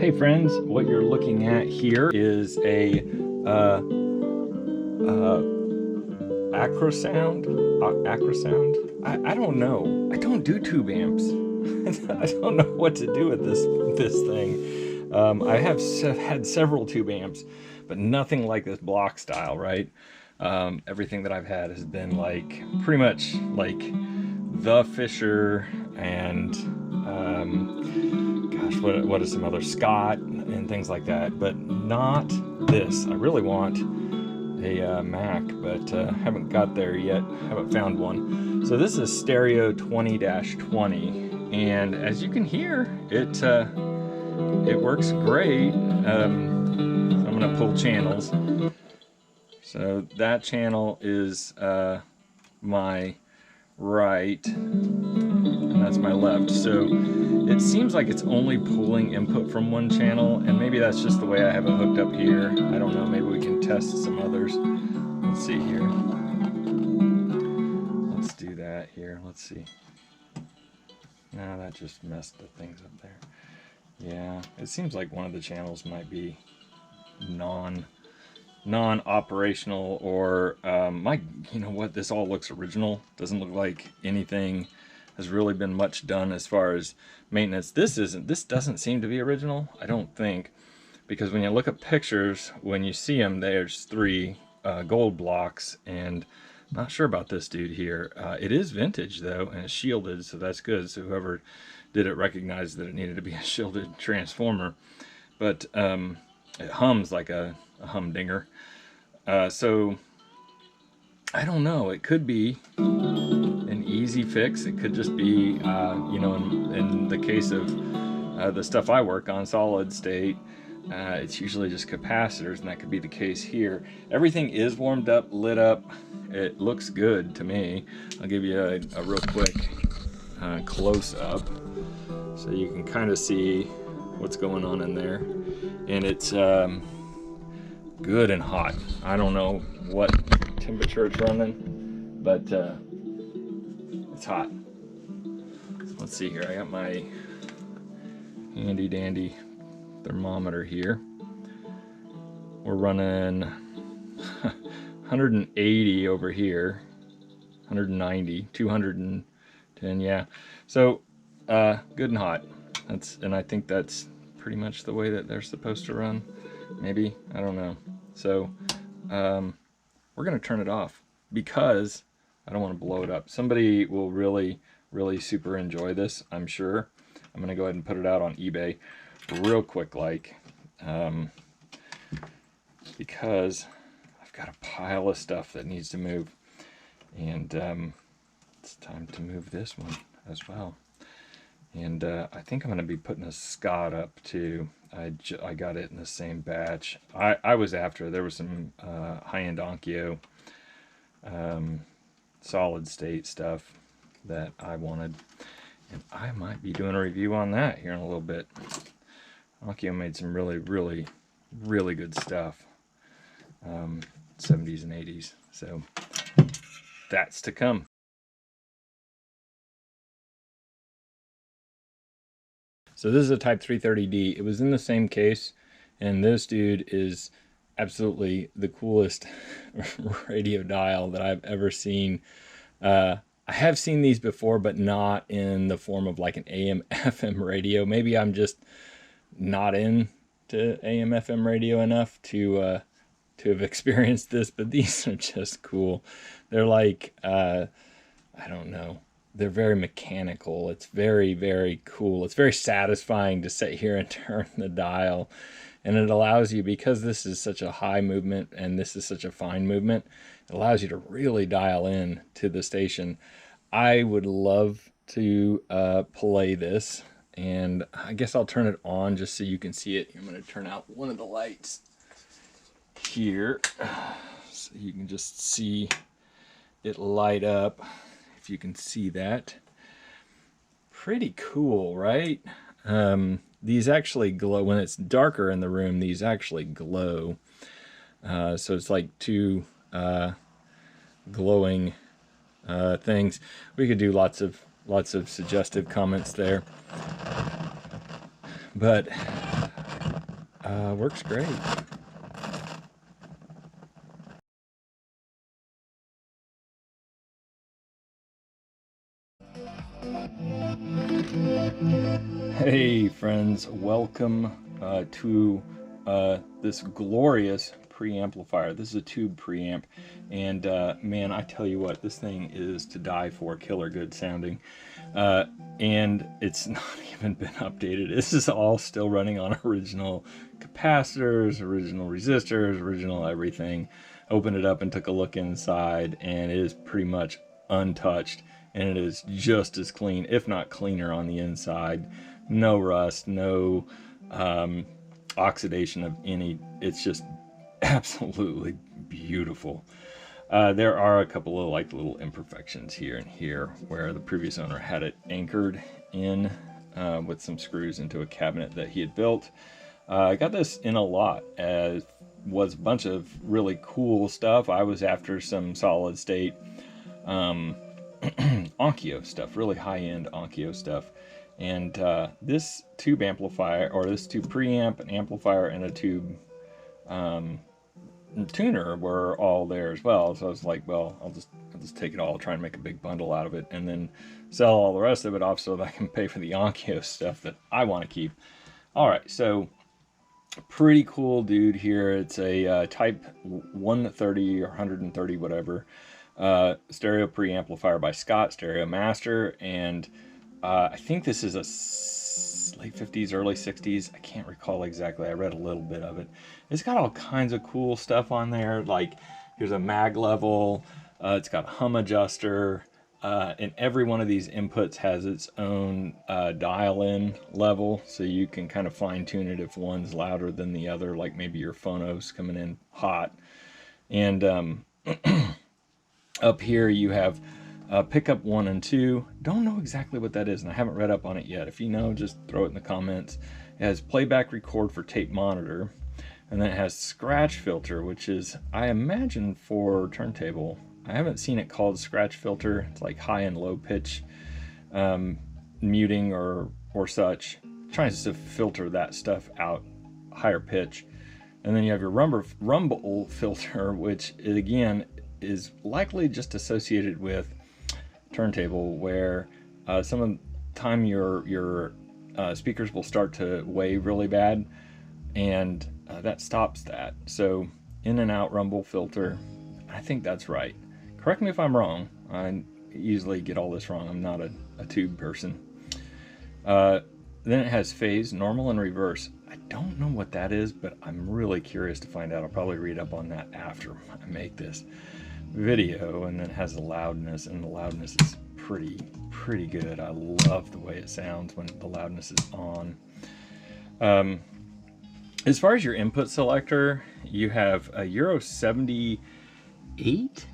Hey friends, what you're looking at here is a Acrosound. I don't know. I don't do tube amps. I don't know what to do with this thing. I have had several tube amps, but nothing like this block style, right? Everything that I've had has been like pretty much like the Fisher and gosh, what is some other Scott and things like that, but not this. I really want a Mac, but haven't got there yet. Haven't found one. So this is Stereo 20-20, and as you can hear, it works great. I'm gonna pull channels. So that channel is my right, and that's my left. So it seems like it's only pulling input from one channel, and maybe that's just the way I have it hooked up here. I don't know, maybe we can test some others. Let's see here. Let's do that here. Let's see. No, that just messed the things up there. Yeah, it seems like one of the channels might be non-operational, or you know what, this all looks original. Doesn't look like anything has really been much done as far as maintenance. This doesn't seem to be original, I don't think, because when you look at pictures, when you see them, there's three gold blocks, and not sure about this dude here. It is vintage though, and it's shielded, so that's good. So whoever did it recognized that it needed to be a shielded transformer, but it hums like a humdinger. So I don't know, it could be an easy fix. It could just be, you know, in the case of the stuff I work on, solid state, it's usually just capacitors, and that could be the case here. Everything is warmed up, lit up. It looks good to me. I'll give you a real quick close-up so you can kind of see what's going on in there. And it's good and hot. I don't know what temperature it's running, but it's hot. So let's see here. I got my handy dandy thermometer here. We're running 180 over here, 190, 210, yeah. So good and hot. And I think that's pretty much the way that they're supposed to run. Maybe, I don't know. So we're gonna turn it off because I don't want to blow it up. Somebody will really super enjoy this, I'm sure. I'm gonna go ahead and put it out on eBay real quick, like, because I've got a pile of stuff that needs to move, and it's time to move this one as well. And I think I'm going to be putting a Scott up too. I got it in the same batch. I was after, there was some high-end Onkyo solid state stuff that I wanted, and I might be doing a review on that here in a little bit. Onkyo made some really good stuff, 70s and 80s, so that's to come. So this is a Type 330D. It was in the same case, and this dude is absolutely the coolest radio dial that I've ever seen. I have seen these before, but not in the form of like an AM FM radio. Maybe I'm just not into AM FM radio enough to have experienced this, but these are just cool. They're like, I don't know. They're very mechanical. It's very cool. It's very satisfying to sit here and turn the dial, and it allows you, because this is such a high movement and this is such a fine movement, it allows you to really dial in to the station. I would love to play this, and I guess I'll turn it on just so you can see it. I'm going to turn out one of the lights here so you can just see it light up. If you can see that. Pretty cool, right? These actually glow. When it's darker in the room, these actually glow. So it's like two glowing things. We could do lots of suggestive comments there. But Works great. Hey friends, welcome to this glorious preamplifier. This is a tube preamp, and man, I tell you what, this thing is to die for. Killer good sounding, and it's not even been updated. This is all still running on original capacitors, original resistors, original everything. Opened it up and took a look inside, and it is pretty much untouched, and it is just as clean, if not cleaner, on the inside. No rust, no oxidation of any. It's just absolutely beautiful. There are a couple of like little imperfections here and here where the previous owner had it anchored in with some screws into a cabinet that he had built. I got this in a lot, as was a bunch of really cool stuff. I was after some solid state Onkyo stuff, really high-end Onkyo stuff. And this tube amplifier, or this tube preamp, an amplifier, and a tube tuner were all there as well. So I was like, well, I'll just take it all, try and make a big bundle out of it, and then sell all the rest of it off so that I can pay for the Onkyo stuff that I want to keep. All right, so pretty cool dude here. It's a Type 130 or 130, whatever, stereo preamplifier by Scott Stereo Master, and I think this is a late 50s, early 60s. I can't recall exactly. I read a little bit of it. It's got all kinds of cool stuff on there. Like, here's a mag level. It's got a hum adjuster. And every one of these inputs has its own dial-in level. So you can kind of fine-tune it if one's louder than the other. Like maybe your phono's coming in hot. And up here you have pickup 1 and 2. Don't know exactly what that is, and I haven't read up on it yet. If you know, just throw it in the comments. It has playback record for tape monitor, and then it has scratch filter, which is, I imagine, for turntable. I haven't seen it called scratch filter. It's like high and low pitch muting or such. Tries to filter that stuff out, higher pitch. And then you have your rumble filter, which again is likely just associated with turntable, where some of the time your speakers will start to wave really bad, and that stops that. So in and out rumble filter, I think that's right. Correct me if I'm wrong. I usually get all this wrong. I'm not a tube person. Then it has phase, normal, and reverse. I don't know what that is, but I'm really curious to find out. I'll probably read up on that after I make this video. And then it has the loudness, and the loudness is pretty good. I love the way it sounds when the loudness is on. As far as your input selector, you have a Euro 78.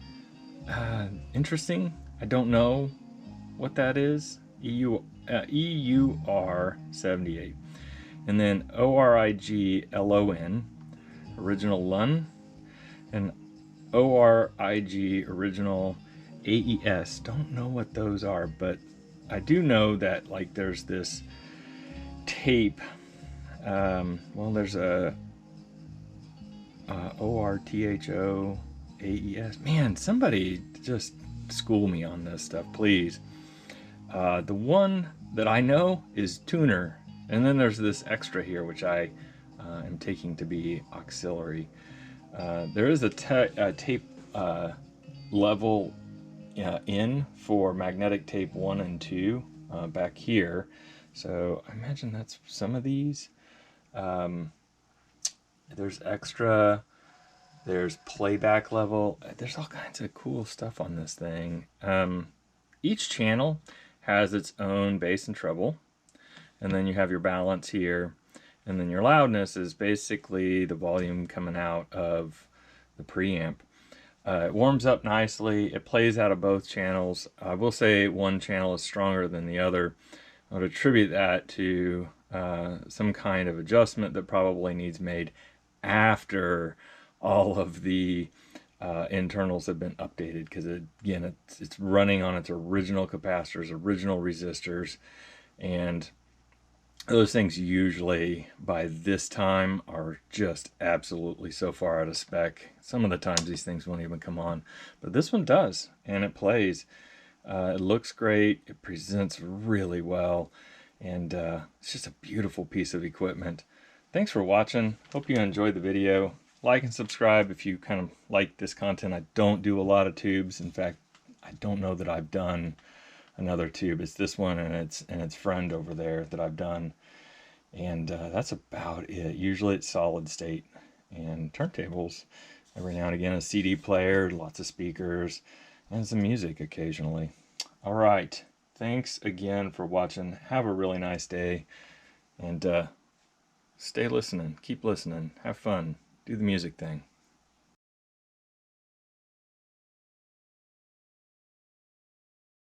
Interesting. I don't know what that is. EUR 78, and then ORIG LON, original LUN, and ORIG original AES. Don't know what those are, but I do know that like there's this tape. Well, there's a ORTHO AES. Man, somebody just school me on this stuff, please. The one that I know is tuner, and then there's this extra here, which I am taking to be auxiliary. There is a tape level in for magnetic tape 1 and 2 back here. So I imagine that's some of these. There's extra. There's playback level. There's all kinds of cool stuff on this thing. Each channel has its own bass and treble, and then you have your balance here, and then your loudness is basically the volume coming out of the preamp. It warms up nicely. It plays out of both channels. I will say one channel is stronger than the other. I would attribute that to some kind of adjustment that probably needs made after all of the internals have been updated, because again, it's running on its original capacitors, original resistors, and Those things usually by this time are just absolutely so far out of spec. Some of the times these things won't even come on, but this one does, and it plays. It looks great, it presents really well, and it's just a beautiful piece of equipment. Thanks for watching. Hope you enjoyed the video. Like and subscribe if you kind of like this content. I don't do a lot of tubes. In fact, I don't know that I've done another tube. It's this one and its friend over there that I've done, and that's about it. Usually it's solid state and turntables. Every now and again a CD player, lots of speakers, and some music occasionally. All right, thanks again for watching. Have a really nice day, and stay listening, keep listening, have fun, do the music thing.